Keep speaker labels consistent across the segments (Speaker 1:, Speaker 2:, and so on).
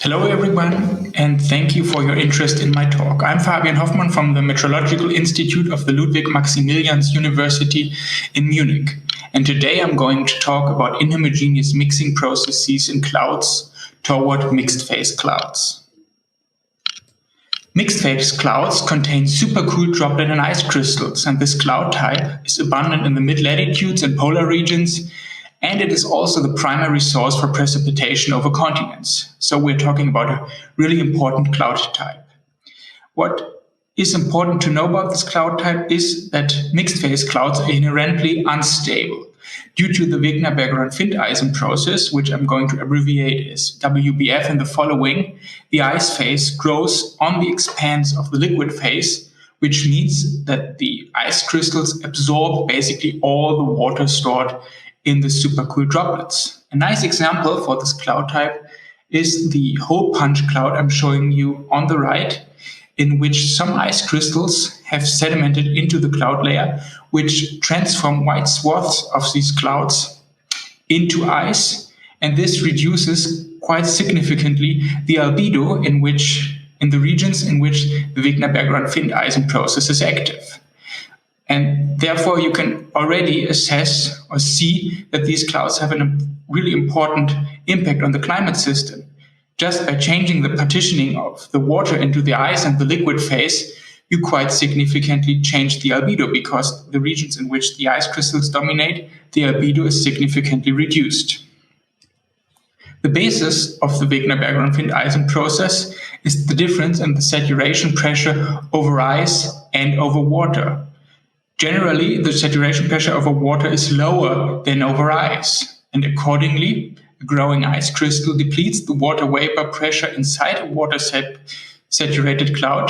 Speaker 1: Hello everyone, and thank you for your interest in my talk. I'm Fabian Hoffmann from the Metrological Institute of the Ludwig Maximilians University in Munich. And today I'm going to talk about inhomogeneous mixing processes in clouds toward mixed phase clouds. Mixed phase clouds contain supercooled droplet and ice crystals, and this cloud type is abundant in the mid-latitudes and polar regions, and it is also the primary source for precipitation over continents. So we're talking about a really important cloud type. What is important to know about this cloud type is that mixed phase clouds are inherently unstable due to the Wegner-Bergeron-Findeisen process, which I'm going to abbreviate as WBF in the following. The ice phase grows on the expanse of the liquid phase, which means that the ice crystals absorb basically all the water stored in the supercooled droplets. A nice example for this cloud type is the hole punch cloud I'm showing you on the right, in which some ice crystals have sedimented into the cloud layer, which transform wide swaths of these clouds into ice, and this reduces quite significantly the albedo in the regions in which the Wegner-Bergeron-Findeisen process is active. And therefore, you can already assess or see that these clouds have a really important impact on the climate system. Just by changing the partitioning of the water into the ice and the liquid phase, you quite significantly change the albedo, because the regions in which the ice crystals dominate, the albedo is significantly reduced. The basis of the Wegner-Bergeron-Findeisen process is the difference in the saturation pressure over ice and over water. Generally, the saturation pressure over water is lower than over ice, and accordingly, a growing ice crystal depletes the water vapor pressure inside a water-saturated cloud,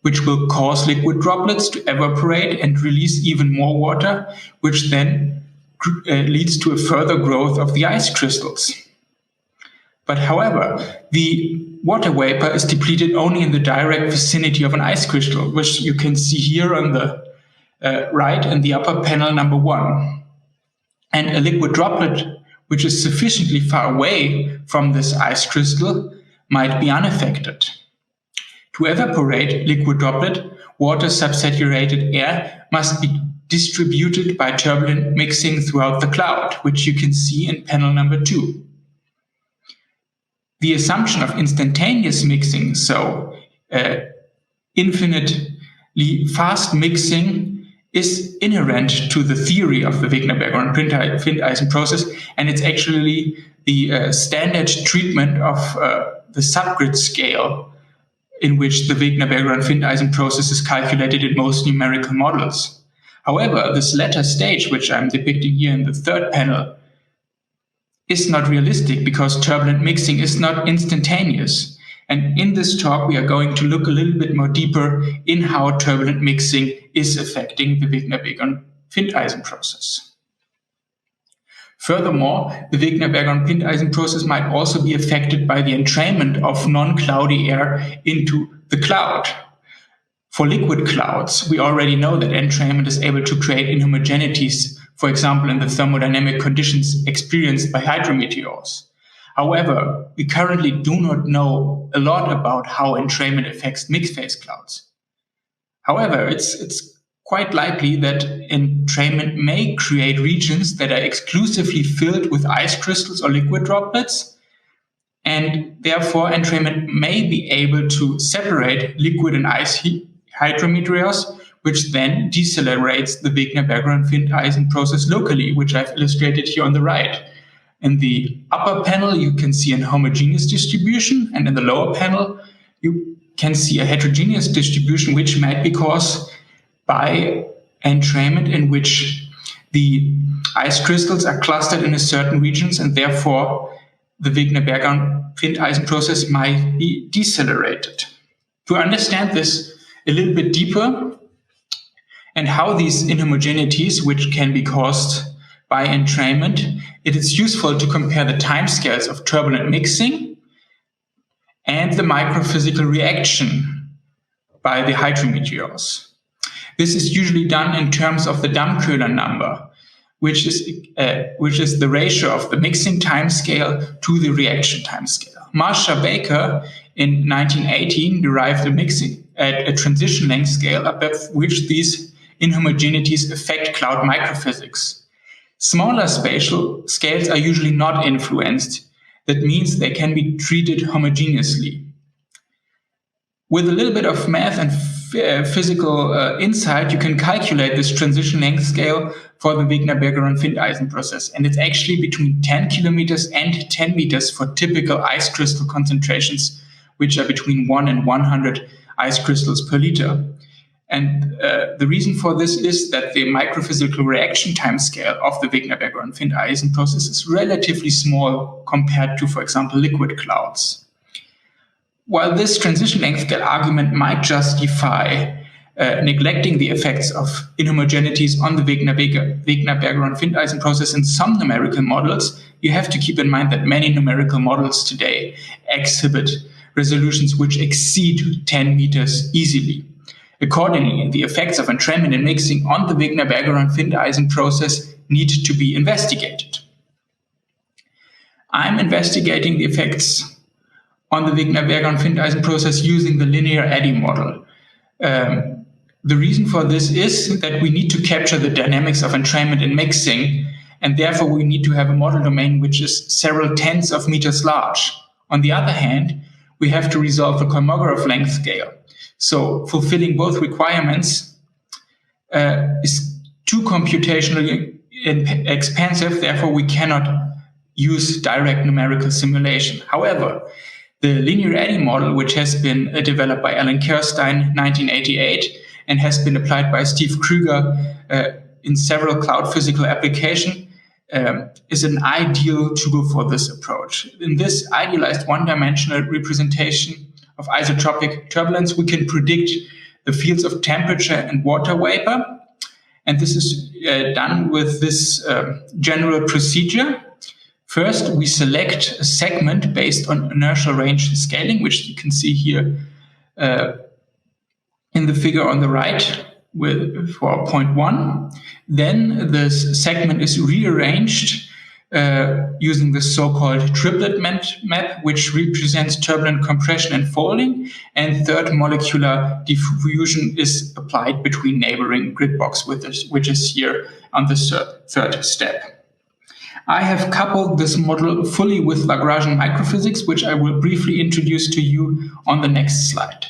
Speaker 1: which will cause liquid droplets to evaporate and release even more water, which then leads to a further growth of the ice crystals. But however, the water vapor is depleted only in the direct vicinity of an ice crystal, which you can see here on the right in the upper panel number 1. And a liquid droplet which is sufficiently far away from this ice crystal might be unaffected. To evaporate liquid droplet, water subsaturated air must be distributed by turbulent mixing throughout the cloud, which you can see in panel number 2. The assumption of instantaneous mixing, so infinitely fast mixing, is inherent to the theory of the Wegner-Bergeron-Findeisen process, and it's actually the standard treatment of the subgrid scale in which the Wegner-Bergeron-Findeisen process is calculated in most numerical models. However, this latter stage, which I'm depicting here in the third panel, is not realistic because turbulent mixing is not instantaneous. And in this talk, we are going to look a little bit more deeper in how turbulent mixing is affecting the Wegner-Bergeron-Findeisen process. Furthermore, the Wegner-Bergeron-Findeisen process might also be affected by the entrainment of non-cloudy air into the cloud. For liquid clouds, we already know that entrainment is able to create inhomogeneities, for example, in the thermodynamic conditions experienced by hydrometeors. However, we currently do not know a lot about how entrainment affects mixed phase clouds. However, it's quite likely that entrainment may create regions that are exclusively filled with ice crystals or liquid droplets, and therefore entrainment may be able to separate liquid and ice hydrometeors, which then decelerates the Wegner-Bergeron-Findeisen process locally, which I've illustrated here on the right. In the upper panel, you can see an homogeneous distribution, and in the lower panel, you can see a heterogeneous distribution, which might be caused by entrainment in which the ice crystals are clustered in a certain regions, and therefore the Wegner-Bergeron-Findeisen process might be decelerated. To understand this a little bit deeper, and how these inhomogeneities, which can be caused by entrainment, it is useful to compare the timescales of turbulent mixing and the microphysical reaction by the hydrometeors. This is usually done in terms of the Damm-Köhler number, which is the ratio of the mixing timescale to the reaction timescale. Marsha Baker in 1918 derived a transition length scale above which these inhomogeneities affect cloud microphysics. Smaller spatial scales are usually not influenced. That means they can be treated homogeneously. With a little bit of math and physical insight, you can calculate this transition length scale for the Wigner-Bergeron-Findeisen process. And it's actually between 10 kilometers and 10 meters for typical ice crystal concentrations, which are between 1 and 100 ice crystals per liter. And the reason for this is that the microphysical reaction time scale of the Wigner-Bergeron-Findeisen process is relatively small compared to, for example, liquid clouds. While this transition length scale argument might justify neglecting the effects of inhomogeneities on the Wigner-Bergeron-Findeisen process in some numerical models, you have to keep in mind that many numerical models today exhibit resolutions which exceed 10 meters easily. Accordingly, the effects of entrainment and mixing on the Wigner-Bergeron-Findeisen process need to be investigated. I'm investigating the effects on the Wigner-Bergeron-Findeisen process using the linear eddy model. The reason for this is that we need to capture the dynamics of entrainment and mixing, and therefore we need to have a model domain which is several tens of meters large. On the other hand, we have to resolve the Kolmogorov length scale. So fulfilling both requirements is too computationally expensive, therefore we cannot use direct numerical simulation. However, the linear eddy model, which has been developed by Alan Kirstein in 1988 and has been applied by Steve Kruger in several cloud physical applications, is an ideal tool for this approach. In this idealized one-dimensional representation of isotropic turbulence, we can predict the fields of temperature and water vapor. And this is done with this general procedure. First, we select a segment based on inertial range scaling, which you can see here in the figure on the right for 0.1. Then this segment is rearranged using the so-called triplet map, which represents turbulent compression and folding, and third molecular diffusion is applied between neighboring grid box, which is here on the third step. I have coupled this model fully with Lagrangian microphysics, which I will briefly introduce to you on the next slide.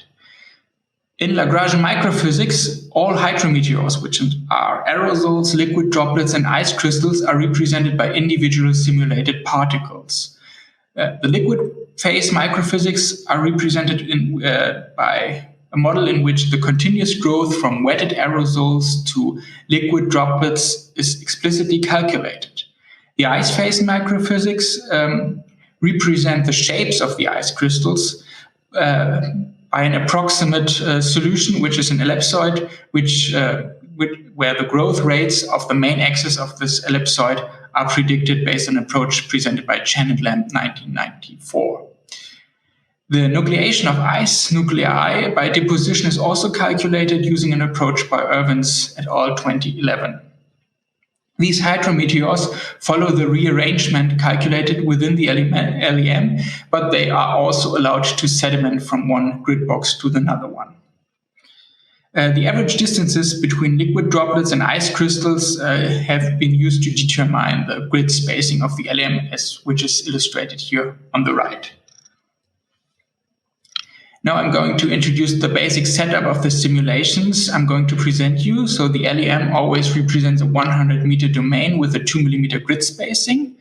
Speaker 1: In Lagrangian microphysics, all hydrometeors, which are aerosols, liquid droplets, and ice crystals, are represented by individual simulated particles. The liquid phase microphysics are represented by a model in which the continuous growth from wetted aerosols to liquid droplets is explicitly calculated. The ice phase microphysics represent the shapes of the ice crystals by an approximate solution, which is an ellipsoid, where the growth rates of the main axis of this ellipsoid are predicted based on an approach presented by Chen and Lamb 1994. The nucleation of ice nuclei by deposition is also calculated using an approach by Irvins et al. 2011. These hydrometeors follow the rearrangement calculated within the LEM, but they are also allowed to sediment from one grid box to another one. The average distances between liquid droplets and ice crystals have been used to determine the grid spacing of the LEMS, which is illustrated here on the right. Now I'm going to introduce the basic setup of the simulations I'm going to present you. So the LEM always represents a 100-meter domain with a 2-millimeter grid spacing.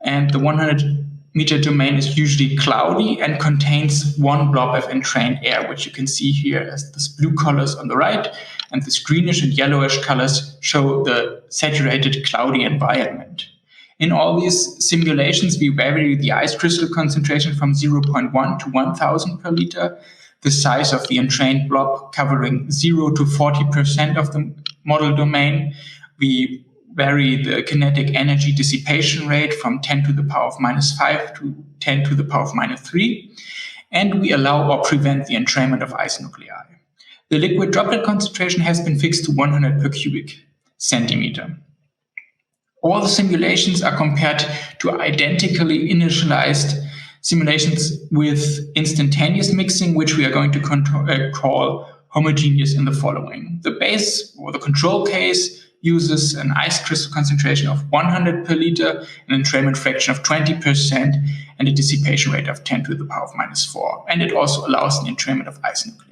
Speaker 1: And the 100-meter domain is usually cloudy and contains one blob of entrained air, which you can see here as these blue colors on the right. And these greenish and yellowish colors show the saturated cloudy environment. In all these simulations, we vary the ice crystal concentration from 0.1 to 1,000 per liter, the size of the entrained blob covering 0 to 40% of the model domain. We vary the kinetic energy dissipation rate from 10 to the power of -5 to 10 to the power of -3, and we allow or prevent the entrainment of ice nuclei. The liquid droplet concentration has been fixed to 100 per cubic centimeter. All the simulations are compared to identically initialized simulations with instantaneous mixing, which we are going to call homogeneous in the following. The base or the control case uses an ice crystal concentration of 100 per liter, an entrainment fraction of 20%, and a dissipation rate of 10 to the power of -4. And it also allows the entrainment of ice nuclei.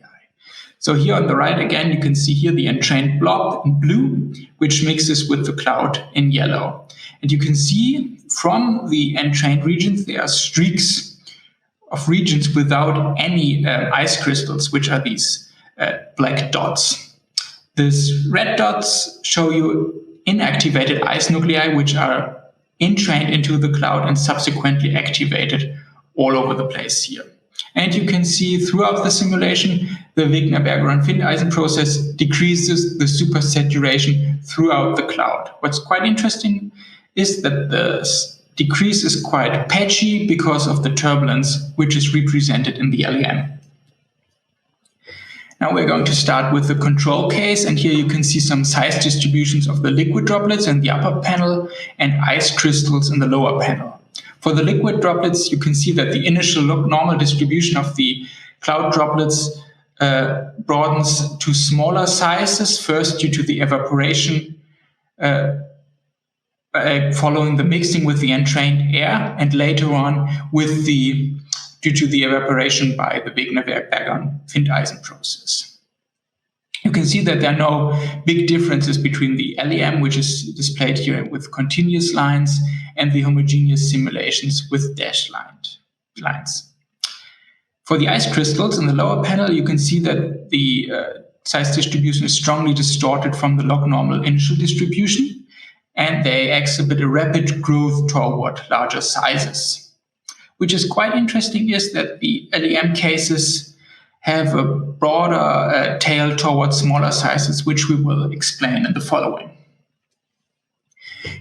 Speaker 1: So here on the right, again, you can see here the entrained blob in blue, which mixes with the cloud in yellow. And you can see from the entrained regions, there are streaks of regions without any ice crystals, which are these black dots. These red dots show you inactivated ice nuclei, which are entrained into the cloud and subsequently activated all over the place here. And you can see throughout the simulation, the Wigner-Berger-Findeisen process decreases the supersaturation throughout the cloud. What's quite interesting is that the decrease is quite patchy because of the turbulence, which is represented in the LEM. Now we're going to start with the control case, and here you can see some size distributions of the liquid droplets in the upper panel and ice crystals in the lower panel. For the liquid droplets, you can see that the initial normal distribution of the cloud droplets broadens to smaller sizes, first due to the evaporation following the mixing with the entrained air, and later on due to the evaporation by the Wigner-Berger-Findeisen process. You can see that there are no big differences between the LEM, which is displayed here with continuous lines, and the homogeneous simulations with dashed lines. For the ice crystals in the lower panel, you can see that the size distribution is strongly distorted from the log normal initial distribution, and they exhibit a rapid growth toward larger sizes. Which is quite interesting is that the LEM cases have a broader tail towards smaller sizes, which we will explain in the following.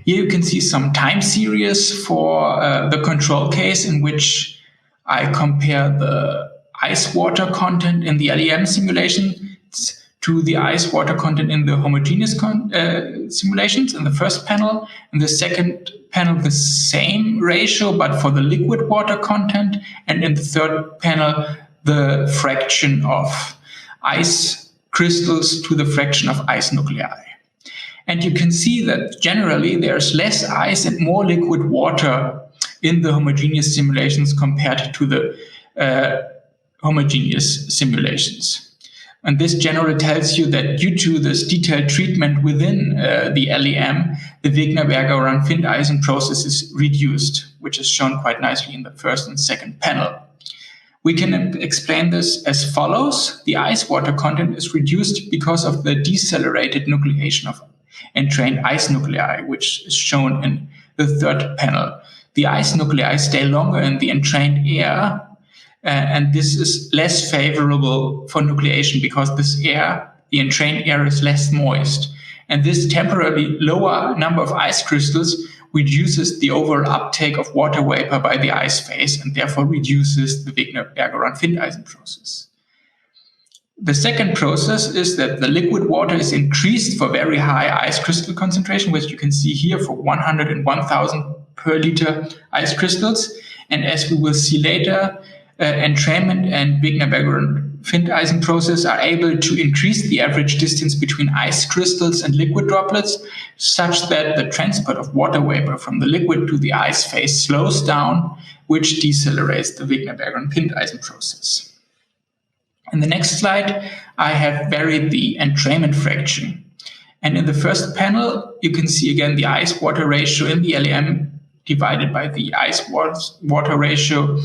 Speaker 1: Here you can see some time series for the control case, in which I compare the ice water content in the LEM simulation to the ice water content in the homogeneous simulations in the first panel. In the second panel, the same ratio, but for the liquid water content. And in the third panel, the fraction of ice crystals to the fraction of ice nuclei. And you can see that generally there's less ice and more liquid water in the homogeneous simulations compared to the homogeneous simulations. And this generally tells you that due to this detailed treatment within the LEM, the Wigner-Berger-Findeisen process is reduced, which is shown quite nicely in the first and second panel. We can explain this as follows. The ice water content is reduced because of the decelerated nucleation of entrained ice nuclei, which is shown in the third panel. The ice nuclei stay longer in the entrained air, and this is less favorable for nucleation because this air, the entrained air, is less moist. And this temporarily lower number of ice crystals reduces the overall uptake of water vapor by the ice phase and therefore reduces the Wigner-Berger-Findeisen process. The second process is that the liquid water is increased for very high ice crystal concentration, which you can see here for 101,000 per liter ice crystals. And as we will see later, entrainment and Wigner-Berger-Findeisen process are able to increase the average distance between ice crystals and liquid droplets, such that the transport of water vapor from the liquid to the ice phase slows down, which decelerates the Wigner-Berger-Findeisen process. In the next slide, I have varied the entrainment fraction. And in the first panel, you can see again the ice-water ratio in the LEM divided by the ice-water ratio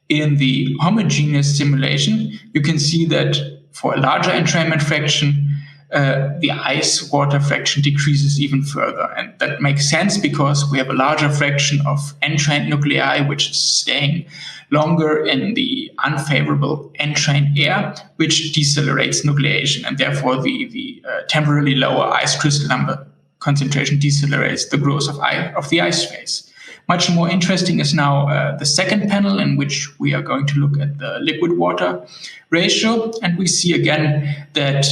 Speaker 1: in the homogeneous simulation. You can see that for a larger entrainment fraction, the ice-water fraction decreases even further. And that makes sense because we have a larger fraction of entrained nuclei, which is staying longer in the unfavorable entrained air, which decelerates nucleation. And therefore, the temporarily lower ice crystal number concentration decelerates the growth of the ice phase. Much more interesting is now the second panel, in which we are going to look at the liquid-water ratio. And we see again that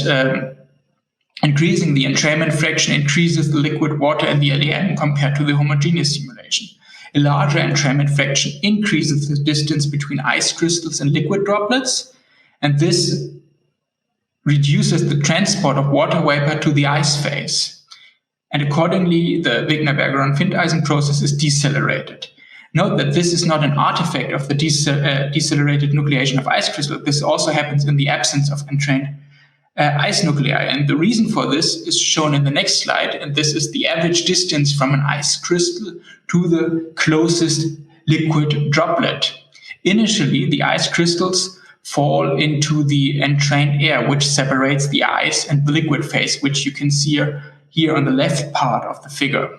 Speaker 1: increasing the entrainment fraction increases the liquid water in the LEM compared to the homogeneous simulation. A larger entrainment fraction increases the distance between ice crystals and liquid droplets, and this reduces the transport of water vapor to the ice phase. And accordingly, the Wigner-Bergeron-Findeisen process is decelerated. Note that this is not an artifact of the decelerated nucleation of ice crystal. This also happens in the absence of entrained ice nuclei. And the reason for this is shown in the next slide. And this is the average distance from an ice crystal to the closest liquid droplet. Initially, the ice crystals fall into the entrained air, which separates the ice and the liquid phase, which you can see here on the left part of the figure.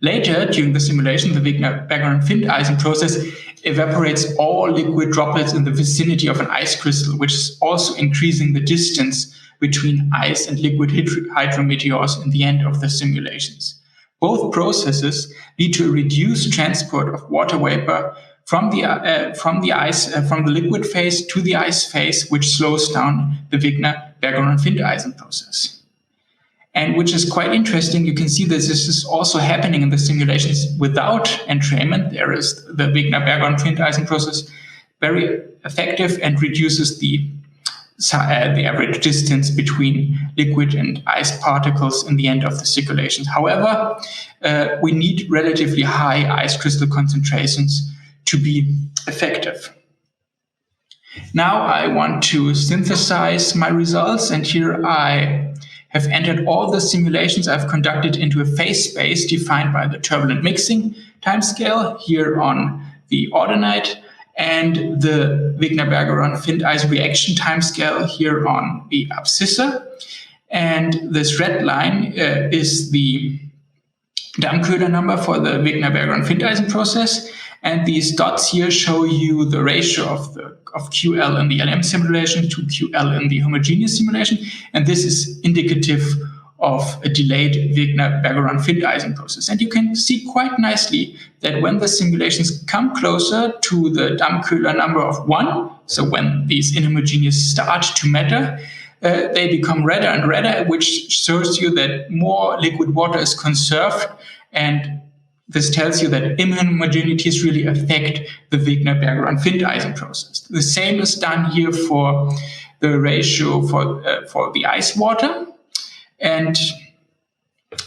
Speaker 1: Later, during the simulation, the Wigner-Bergeron-Findeisen process evaporates all liquid droplets in the vicinity of an ice crystal, which is also increasing the distance between ice and liquid hydrometeors in the end of the simulations. Both processes lead to a reduced transport of water vapor from the liquid phase to the ice phase, which slows down the Wigner-Bergeron-Findeisen process. And which is quite interesting, you can see that this is also happening in the simulations without entrainment. There is the Wigner-Bergeron-Findeisen process very effective and reduces the average distance between liquid and ice particles in the end of the circulations. However, we need relatively high ice crystal concentrations to be effective. Now I want to synthesize my results, and here I have entered all the simulations I've conducted into a phase space defined by the turbulent mixing timescale here on the ordinate, and the Wigner-Bergeron-Findeisen reaction timescale here on the abscissa. And this red line is the Damm-Köhler number for the Wigner-Bergeron-Findeisen process. And these dots here show you the ratio of QL in the LM simulation to QL in the homogeneous simulation. And this is indicative of a delayed Wigner-Bergeron-Findeisen process. And you can see quite nicely that when the simulations come closer to the Damm-Köhler number of 1, so when these inhomogeneous start to matter, they become redder and redder, which shows you that more liquid water is conserved, and this tells you that inhomogeneities really affect the Wigner-Bergeron-Findeisen process. The same is done here for the ratio for the ice water. And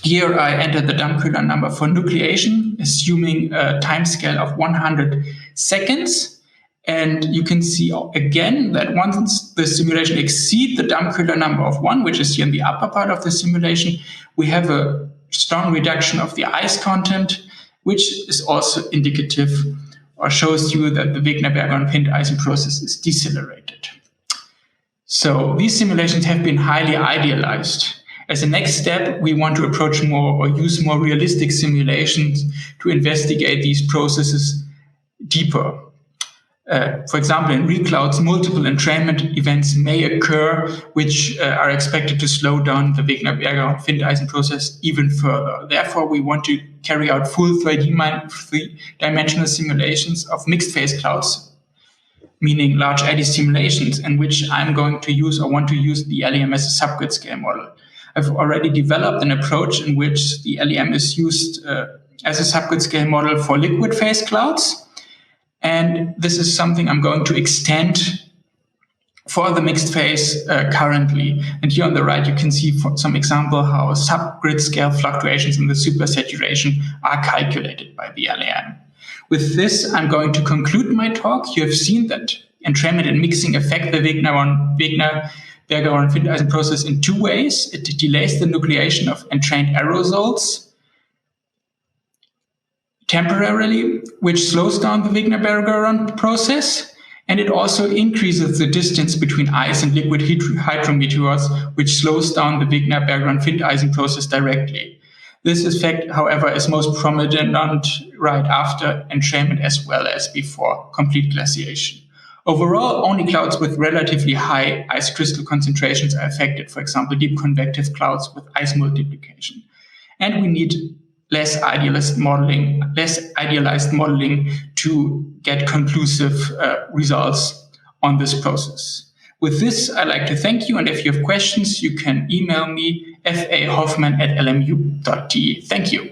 Speaker 1: here I entered the Damm-Köhler number for nucleation, assuming a time scale of 100 seconds. And you can see again that once the simulation exceeds the Damm-Köhler number of 1, which is here in the upper part of the simulation, we have a strong reduction of the ice content, which is also indicative or shows you that the Wigner-Bergeron-Findeisen process is decelerated. So these simulations have been highly idealized. As a next step, we want to approach more or use more realistic simulations to investigate these processes deeper. For example, in real clouds, multiple entrainment events may occur, which are expected to slow down the Wigner-Bergeron-Findeisen process even further. Therefore, we want to carry out full three-dimensional simulations of mixed phase clouds, meaning large eddy simulations, in which I'm going to use or want to use the LEM as a subgrid scale model. I've already developed an approach in which the LEM is used as a subgrid scale model for liquid phase clouds. And this is something I'm going to extend for the mixed phase currently. And here on the right, you can see for some example how subgrid scale fluctuations in the supersaturation are calculated by the LEM. With this, I'm going to conclude my talk. You have seen that entrainment and mixing affect the Wigner-Bergeron-Findeisen process in two ways. It delays the nucleation of entrained aerosols temporarily, which slows down the Wigner-Bergeron process, and it also increases the distance between ice and liquid hydrometeors, which slows down the Wigner-Bergeron-Findeisen process directly. This effect, however, is most prominent right after entrainment as well as before complete glaciation. Overall, only clouds with relatively high ice crystal concentrations are affected, for example, deep convective clouds with ice multiplication. And we need less idealized modeling to get conclusive results on this process. With this, I'd like to thank you, and if you have questions, you can email me fahoffman@lmu.de. Thank you.